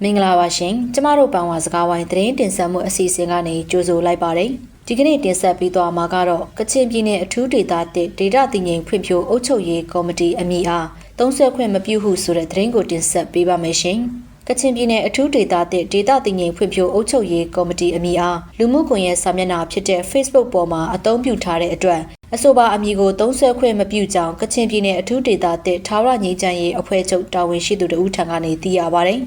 မင်္ဂလာပါရှင်ကျမတို့ပန်ဝါစကားဝိုင်းသတင်းတင်ဆက်မှုအစီအစဉ်ကနေကြိုဆိုလိုက်ပါတယ်ဒီကနေ့တင်ဆက်ပေးသွားမှာကတော့ကချင်ပြည်နယ်အထူးဒေသတစ်ဒေသတည်ငြိမ်ဖွံ့ဖြိုးအုပ်ချုပ်ရေးကော်မတီအမည်အားသုံးစွဲခွင့်မပြုဟုဆိုတဲ့သတင်းကိုတင်ဆက်ပေးပါမယ်ရှင်ကချင်ပြည်နယ်အထူးဒေသတစ်ဒေသတည်ငြိမ်ဖွံ့ဖြိုးအုပ်ချုပ်ရေးကော်မတီအမည်အားလူမှုကွန်ရက်စာမျက်နှာဖြစ်တဲ့ Facebook ပေါ်မှာအသုံးပြုထားတဲ့အတွက်အဆိုပါအမည်ကိုသုံးစွဲခွင့်မပြုကြောင်းကချင်ပြည်နယ်အထူးဒေသတစ်ထာဝရငြိမ်းချမ်းရေးအဖွဲ့ချုပ်တာဝန်ရှိသူတို့ဦးထံကနေသိရပါတယ်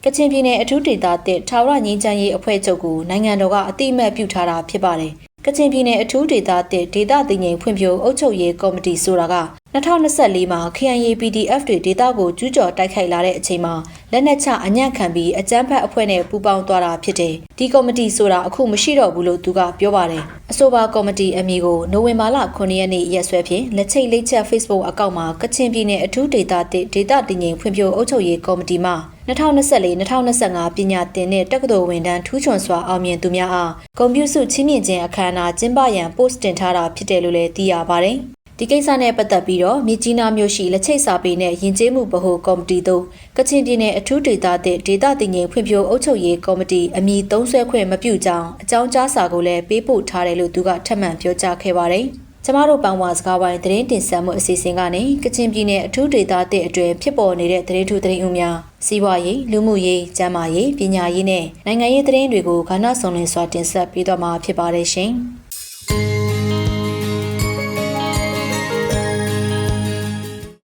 ကချင်ပြည်နယ်အထူးဒေသတစ်ထာဝရငြိမ်းချမ်းရေးအဖွဲ့ချုပ်ကိုနိုင်ငံတော်ကအတိအမှတ်ပြုထားတာဖြစ်ပါတယ်။ကချင်ပြည်နယ်အထူးဒေသတစ်ဒေသတည်ငြိမ်ဖွံ့ဖြိုးအုပ်ချုပ်ရေးကော်မတီဆိုတာက2024မှာ KIA PDF တွေဒေသကိုကျူးကျော်တိုက်ခိုက်လာတဲ့အချိန်မှာလက်နက်ချအညံ့ခံပြီးအကြမ်းဖက်အဖွဲ့နဲ့ပူးပေါင်းသွားတာဖြစ်တယ်။ဒီကော်မတီဆိုတာအခုမရှိတော့ဘူးလို့သူကပြောပါတယ်။အဆိုပါကော်မတီအမည်ကိုနိုဝင်ဘာလ9ရက်နေ့ရက်စွဲဖြင့်လက်ချိတ်လိပ်ချက် Facebook အကောင့်မှာကချင်ပြည်နယ်အထူးဒေသတစ်ဒေသတည်ငြိမ်ဖွံ့ဖြိုးအုပ်ချုပ်ရေးကော်မတီမှ2024-2025ပညာသင်တဲ့တက္ကသိုလ်ဝန်ထမ်းထူးချွန်စွာအောင်မြင်သူများအားဂုဏ်ပြုဆုချီးမြှင့်ခြင်းအခမ်းအနားကျင်းပရန် post တင်ထားတာဖြစ်တယ်လို့လည်းသိရပါတယ်။ဒီကိစ္စနဲ့ပတ်သက်ပြီးတော့မြကြီးနားမြို့ရှိလက်ချိတ်စာပေနဲ့ယဉ်ကျေးမှုဗဟိုကော်မတီတို့ကချင်ပြည်နယ်အထူးဒေသတစ်ဒေသတည်ငြိမ်ဖွံ့ဖြိုးအုပ်ချုပ်ရေးကော်မတီအမည်သုံးစွဲခွင့်မပြုကြောင်းအကြောင်းကြားစာကိုလည်းပေးပို့ထားတယ်လို့သူကထပ်မံပြောကြားခဲ့ပါတယ်။ကျမတို့ပန်ဝါစကားဝိုင်းသတင်းတင်ဆက်မှုအစီအစဉ်ကနေကချင်ပြည်နယ်အထူးဒေသတစ်အတွင်းဖြစ်ပေါ်နေတဲ့သတင်းထူးသတင်းဦးများစီးပွားရေးလူမှုရေးကျန်းမာရေးပညာရေးနဲ့နိုင်ငံရေးသတင်းတွေကိုခဏဆောင်လင်းစွာတင်ဆက်ပေးသွားမှာဖြစ်ပါတယ်ရှင်။